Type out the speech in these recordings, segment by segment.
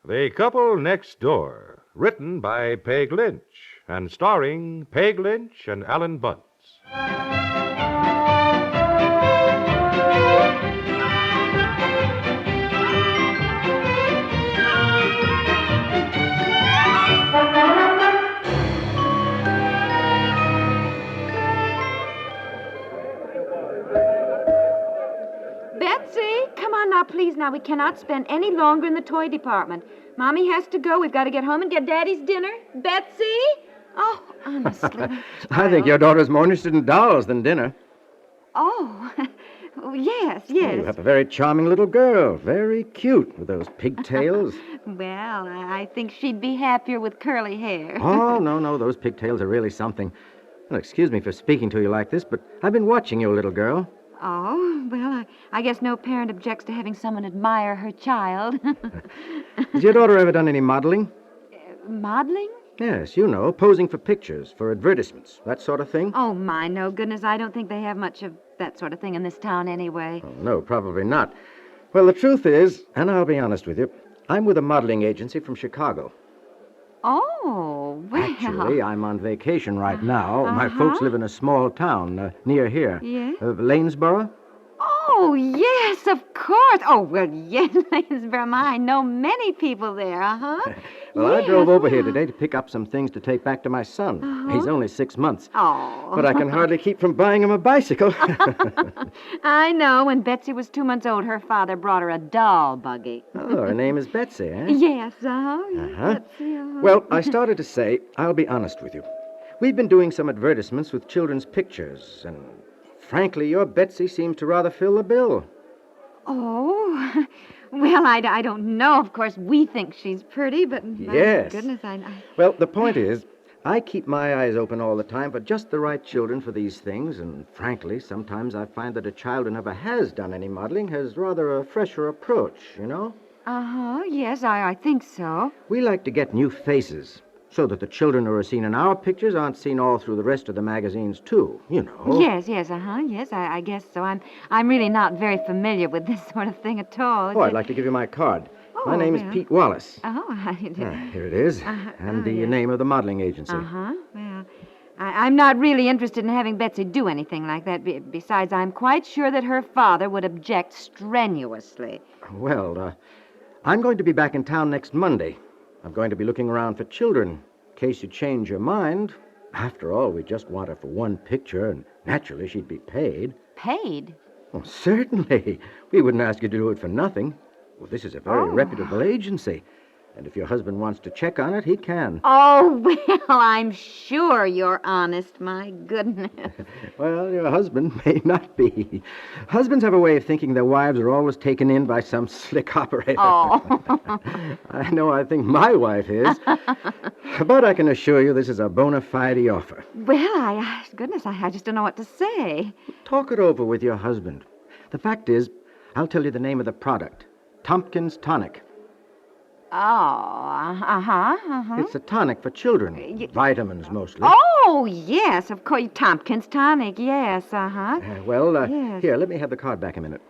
The Couple Next Door, written by Peg Lynch and starring Peg Lynch and Alan Bunce. Betsy, come on now, please. Now, we cannot spend any longer in the toy department. Mommy has to go. We've got to get home and get Daddy's dinner. Betsy? Oh, honestly. I think your daughter's more interested in dolls than dinner. Oh, yes. You have a very charming little girl. Very cute with those pigtails. Well, I think she'd be happier with curly hair. Oh, no. Those pigtails are really something. Well, excuse me for speaking to you like this, but I've been watching your little girl. Oh, well, I guess no parent objects to having someone admire her child. Has your daughter ever done any modeling? Modeling? Yes, you know, posing for pictures, for advertisements, that sort of thing. Oh, my, no goodness, I don't think they have much of that sort of thing in this town anyway. Oh, no, probably not. Well, the truth is, and I'll be honest with you, I'm with a modeling agency from Chicago. Oh, well. Actually, I'm on vacation right now. My folks live in a small town near here. Yes? Lanesboro? Oh, yes, of course. Oh, well, yes, Lanesboro. I know many people there, Well, I drove over here today to pick up some things to take back to my son. He's only 6 months. Oh. But I can hardly keep from buying him a bicycle. I know. When Betsy was 2 months old, her father brought her a doll buggy. Oh, her name is Betsy, eh? Yes, Betsy, Well, I started to say, I'll be honest with you. We've been doing some advertisements with children's pictures, and frankly, your Betsy seems to rather fill the bill. Oh, well, I don't know. Of course, we think she's pretty, but yes. My goodness, Well, the point is, I keep my eyes open all the time for just the right children for these things, and frankly, sometimes I find that a child who never has done any modeling has rather a fresher approach, you know? Yes, I think so. We like to get new faces, so that the children who are seen in our pictures aren't seen all through the rest of the magazines, too, you know. Yes, yes, I guess so. I'm really not very familiar with this sort of thing at all. Oh, I'd like to give you my card. My name is Pete Wallace. Oh, Here it is. And the name of the modeling agency. Well, I'm not really interested in having Betsy do anything like that. Besides, I'm quite sure that her father would object strenuously. Well, I'm going to be back in town next Monday. I'm going to be looking around for children, in case you change your mind. After all, we just want her for one picture, and naturally she'd be paid. Paid? Oh, certainly. We wouldn't ask you to do it for nothing. Well, this is a very reputable agency. And if your husband wants to check on it, he can. Oh, well, I'm sure you're honest, my goodness. Well, your husband may not be. Husbands have a way of thinking their wives are always taken in by some slick operator. Oh. I think my wife is. But I can assure you this is a bona fide offer. Well, goodness, I just don't know what to say. Talk it over with your husband. The fact is, I'll tell you the name of the product. Tompkins Tonic. Oh, It's a tonic for children. Vitamins, mostly. Oh, yes, of course. Tompkins Tonic, yes, Yes. Here, let me have the card back a minute.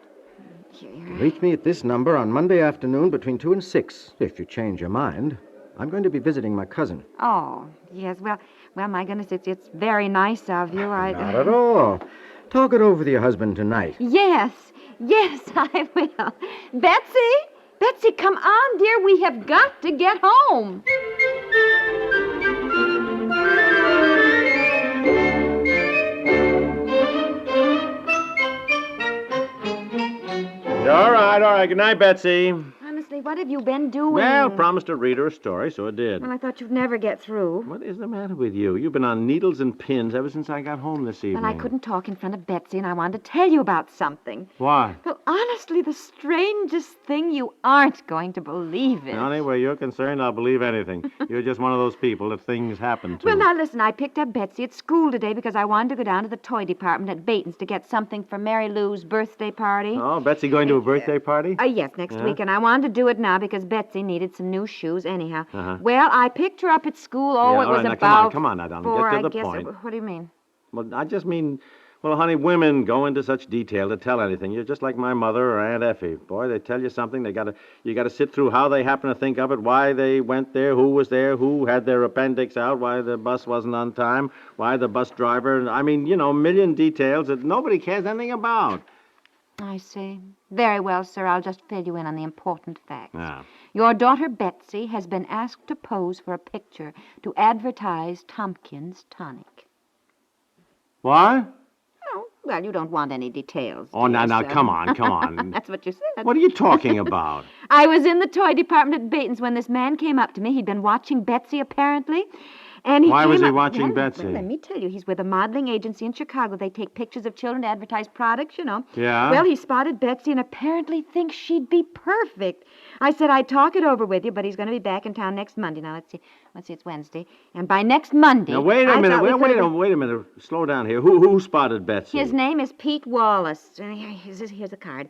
Here. Reach me at this number on Monday afternoon between 2 and 6, if you change your mind. I'm going to be visiting my cousin. Oh, yes, well, my goodness, it's very nice of you. Not at all. Talk it over with your husband tonight. Yes, I will. Betsy, come on, dear. We have got to get home. All right. Good night, Betsy. Honestly, what have you been doing? Well, promised to read her a story, so I did. Well, I thought you'd never get through. What is the matter with you? You've been on needles and pins ever since I got home this evening. Well, I couldn't talk in front of Betsy, and I wanted to tell you about something. Why? Well, honestly, the strangest thing you aren't going to believe it. Honey, where you're concerned, I'll believe anything. You're just one of those people that things happen to. Well, now, listen, I picked up Betsy at school today because I wanted to go down to the toy department at Baton's to get something for Mary Lou's birthday party. Oh, Betsy going to a birthday party? Yes, next week, and I wanted to do it now because Betsy needed some new shoes anyhow. Uh-huh. Well, I picked her up at school. Oh, Yeah, it was now, about come on, now, darling. four, Get to I the guess. point. What do you mean? Well, I just mean, Well, honey, women go into such detail to tell anything. You're just like my mother or Aunt Effie. Boy, they tell you something, you gotta sit through how they happen to think of it, why they went there, who was there, who had their appendix out, why the bus wasn't on time, why the bus driver, I mean, a million details that nobody cares anything about. I see. Very well, sir. I'll just fill you in on the important facts. Yeah. Your daughter, Betsy, has been asked to pose for a picture to advertise Tompkins Tonic. What? Oh, well, you don't want any details. Oh, dear, now, sir. come on. That's what you said. What are you talking about? I was in the toy department at Baton's when this man came up to me. He'd been watching Betsy, apparently. And Why was he came up- watching Well, Betsy? Well, let me tell you, he's with a modeling agency in Chicago. They take pictures of children to advertise products, Yeah? Well, he spotted Betsy and apparently thinks she'd be perfect. I said I'd talk it over with you, but he's going to be back in town next Monday. Now, let's see, it's Wednesday. And by next Monday... Now, wait a I minute. thought we Wait could've- a minute. Slow down here. Who spotted Betsy? His name is Pete Wallace. Here's a card.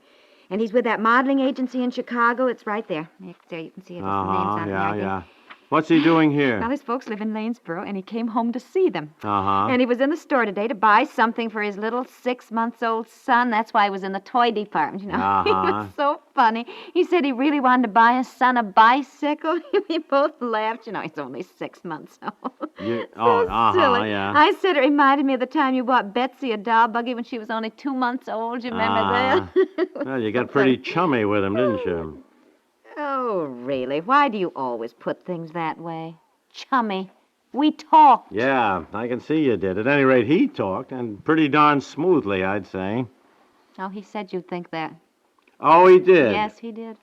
And he's with that modeling agency in Chicago. It's right there. There, you can see it. It's the names on it. Right there. What's he doing here? Well, his folks live in Lanesboro, and he came home to see them. Uh-huh. And he was in the store today to buy something for his little 6-month-old son. That's why he was in the toy department, He was so funny. He said he really wanted to buy his son a bicycle. We both laughed. He's only 6 months old. You- Silly. yeah. I said it reminded me of the time you bought Betsy a doll buggy when she was only 2 months old. You remember that? Well, you got pretty chummy with him, didn't you? Oh, really? Why do you always put things that way? Chummy. We talked. Yeah, I can see you did. At any rate, he talked, and pretty darn smoothly, I'd say. Oh, he said you'd think that. Oh, he did? Yes, he did.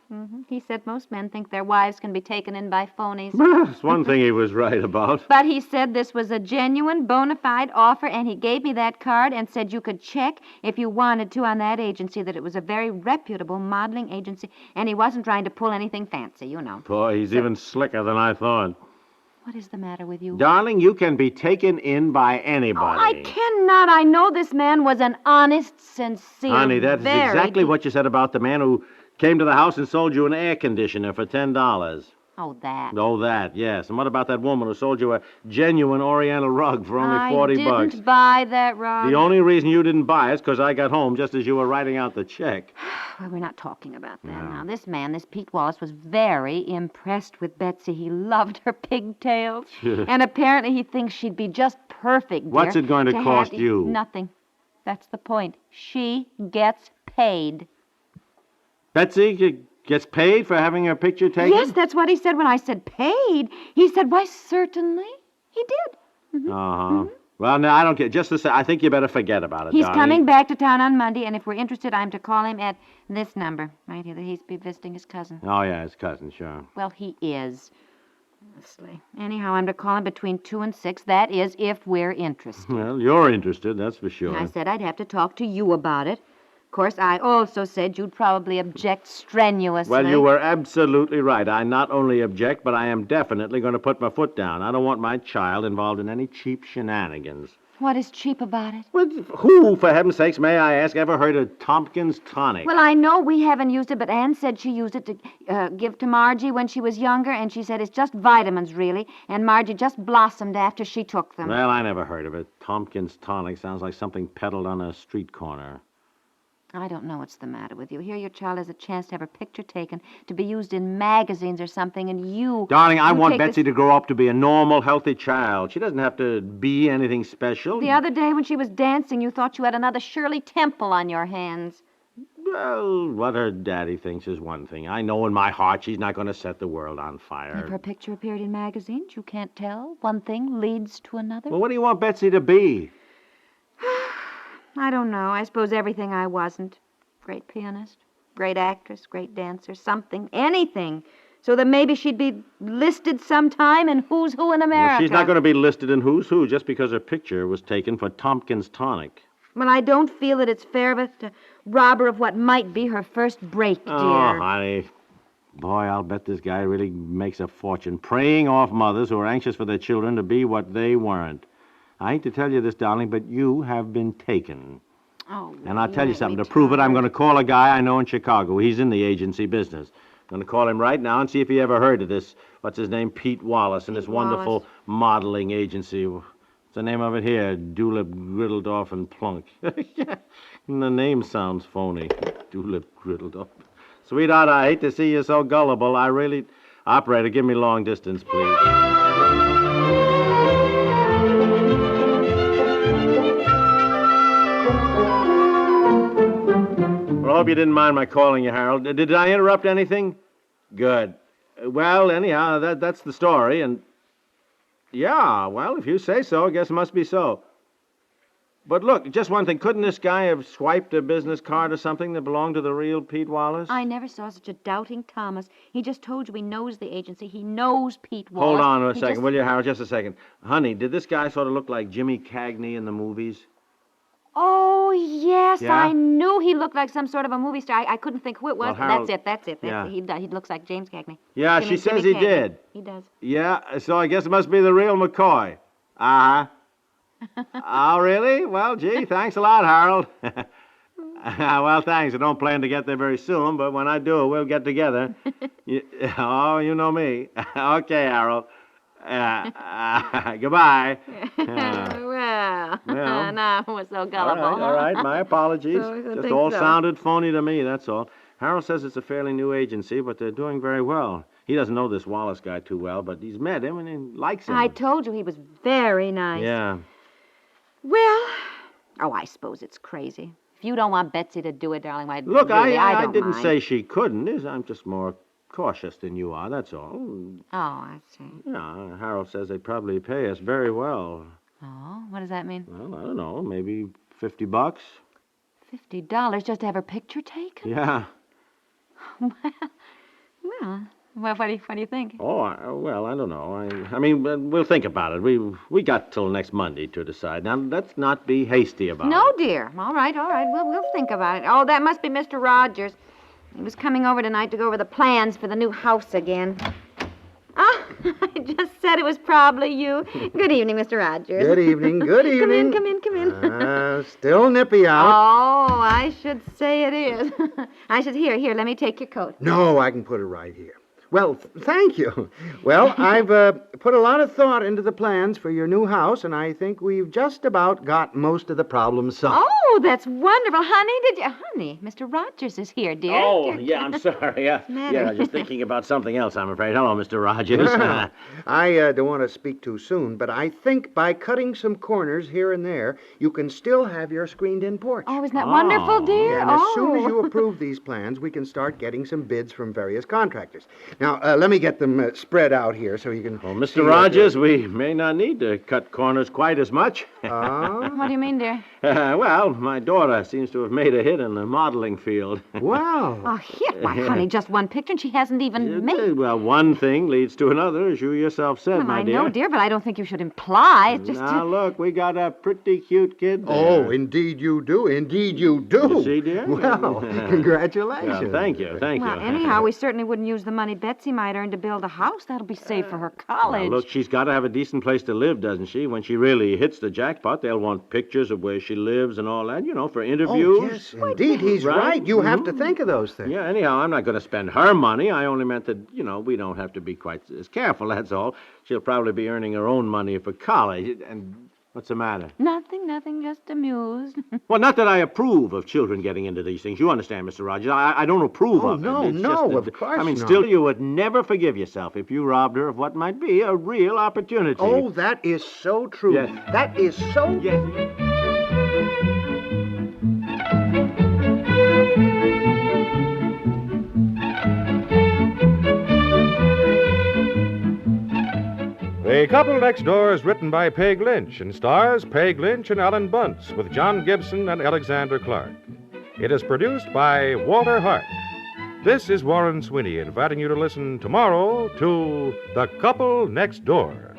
He said most men think their wives can be taken in by phonies. That's one thing he was right about. But he said this was a genuine, bona fide offer, and he gave me that card and said you could check if you wanted to on that agency that it was a very reputable modeling agency, and he wasn't trying to pull anything fancy, Boy, he's even slicker than I thought. What is the matter with you? Darling, you can be taken in by anybody. Oh, I cannot. I know this man was an honest, sincere, Honey, that's very exactly what you said about the man who came to the house and sold you an air conditioner for $10. Oh, that. Oh, that, yes. And what about that woman who sold you a genuine Oriental rug for only $40? I didn't buy that rug. The only reason you didn't buy it is because I got home just as you were writing out the check. Well, we're not talking about that No. now. This man, this Pete Wallace, was very impressed with Betsy. He loved her pigtails. And apparently he thinks she'd be just perfect, dear, What's it going to cost have... you? Nothing. That's the point. She gets paid. Betsy gets paid for having her picture taken? Yes, that's what he said when I said paid. He said, why, certainly. He did. Uh-huh. Well, no, I don't care. Just to say, I think you better forget about it, He's darling. coming back to town on Monday, and if we're interested, I'm to call him at this number right here, that he's be visiting his cousin. Oh, yeah, his cousin, sure. Well, he is. Honestly. Anyhow, I'm to call him between 2 and 6. That is, if we're interested. Well, you're interested, that's for sure. I said I'd have to talk to you about it. Of course, I also said you'd probably object strenuously. Well, you were absolutely right. I not only object, but I am definitely going to put my foot down. I don't want my child involved in any cheap shenanigans. What is cheap about it? Well, who, for heaven's sakes, may I ask, ever heard of Tompkins Tonic? Well, I know we haven't used it, but Anne said she used it to give to Margie when she was younger, and she said it's just vitamins, really, and Margie just blossomed after she took them. Well, I never heard of it. Tompkins Tonic sounds like something peddled on a street corner. I don't know what's the matter with you. Here your child has a chance to have her picture taken, to be used in magazines or something, and you... Darling, I you want take Betsy this- to grow up to be a normal, healthy child. She doesn't have to be anything special. The other day when she was dancing, you thought you had another Shirley Temple on your hands. Well, what her daddy thinks is one thing. I know in my heart she's not going to set the world on fire. If her picture appeared in magazines, you can't tell. One thing leads to another. Well, what do you want Betsy to be? I don't know. I suppose everything I wasn't. Great pianist, great actress, great dancer, something, anything. So that maybe she'd be listed sometime in Who's Who in America. Well, she's not going to be listed in Who's Who just because her picture was taken for Tompkins Tonic. Well, I don't feel that it's fair of us to rob her of what might be her first break, dear. Oh, honey. Boy, I'll bet this guy really makes a fortune preying off mothers who are anxious for their children to be what they weren't. I hate to tell you this, darling, but you have been taken. Oh, And I'll tell you something. To prove it, I'm going to call a guy I know in Chicago. He's in the agency business. I'm going to call him right now and see if he ever heard of this, what's his name, Pete Wallace, and this wonderful modeling agency. What's the name of it here? Dulip, Griddledorf, and Plunk. The name sounds phony. Dulip, Griddledorf. Sweetheart, I hate to see you so gullible. I really... Operator, give me long distance, please. Well, I hope you didn't mind my calling you, Harold. Did I interrupt anything? Good. Well, anyhow, that's the story, and... Yeah, well, if you say so, I guess it must be so. But look, just one thing. Couldn't this guy have swiped a business card or something that belonged to the real Pete Wallace? I never saw such a doubting Thomas. He just told you he knows the agency. He knows Pete Wallace. Hold on a second, will you, Harold? Just a second. Honey, did this guy sort of look like Jimmy Cagney in the movies? Oh, yes. Yeah? I knew he looked like some sort of a movie star. I couldn't think who it was. Well, Harold... That's it. Yeah. He looks like James Cagney. Yeah, she says he Cagney. did. He does. Yeah, so I guess it must be the real McCoy. Uh-huh. Oh, really? Well, gee, thanks a lot, Harold. Well, thanks. I don't plan to get there very soon, but when I do, we'll get together. You know me. Okay, Harold. Goodbye. Well, now we're so gullible. All right. My apologies. Just all so. sounded phony to me, that's all. Harold says it's a fairly new agency, but they're doing very well. He doesn't know this Wallace guy too well, but he's met him and he likes him. I told you he was very nice. Yeah. Well, I suppose it's crazy. If you don't want Betsy to do it, darling, Look, really, I don't didn't mind. say she couldn't. I'm just more cautious than you are, that's all. Oh, I see. Yeah, Harold says they probably pay us very well. Oh, what does that mean? Well, I don't know, maybe $50. $50 just to have her picture taken? Yeah. Well, what do you think? Oh, well, I don't know. I mean, we'll think about it. We got till next Monday to decide. Now, let's not be hasty about it. No, dear. All right. We'll think about it. Oh, that must be Mr. Rogers. He was coming over tonight to go over the plans for the new house again. Oh, I just said it was probably you. Good evening, Mr. Rogers. Good evening. Good evening. Come in. Still nippy out. Oh, I should say it is. Here, let me take your coat. No, I can put it right here. Well, thank you. Well, I've put a lot of thought into the plans for your new house, and I think we've just about got most of the problems solved. Oh, that's wonderful. Honey, Mr. Rogers is here, dear. Oh, yeah, I'm sorry. Yeah, just thinking about something else, I'm afraid. Hello, Mr. Rogers. I don't want to speak too soon, but I think by cutting some corners here and there, you can still have your screened-in porch. Oh, isn't that wonderful, dear? And as soon as you approve these plans, we can start getting some bids from various contractors. Now, let me get them spread out here so you can... Well, Mr. Rogers, we may not need to cut corners quite as much. What do you mean, dear? Well, my daughter seems to have made a hit in the modeling field. Wow. Oh, hit? Why, honey, just one picture, and she hasn't even made... Well, one thing leads to another, as you yourself said, Well, my I dear. know, dear, but I don't think you should imply. It's just... Now, look, we got a pretty cute kid there. Oh, indeed you do. Indeed you do. You see, dear? Well, congratulations. Well, thank you. Well, anyhow, we certainly wouldn't use the money Betsy might earn to build a house. That'll be saved for her college. Now, look, she's got to have a decent place to live, doesn't she? When she really hits the jackpot, they'll want pictures of where she lives and all that, for interviews. Oh, yes, indeed. He's right. You have to think of those things. Yeah, anyhow, I'm not going to spend her money. I only meant that, we don't have to be quite as careful, that's all. She'll probably be earning her own money for college. And what's the matter? Nothing, just amused. Well, not that I approve of children getting into these things. You understand, Mr. Rogers. I don't approve of it. It's just that, of course not. Still, you would never forgive yourself if you robbed her of what might be a real opportunity. Oh, that is so true. Yes. That is so... Yes. The Couple Next Door is written by Peg Lynch and stars Peg Lynch and Alan Bunce with John Gibson and Alexander Clark. It is produced by Walter Hart. This is Warren Sweeney inviting you to listen tomorrow to The Couple Next Door.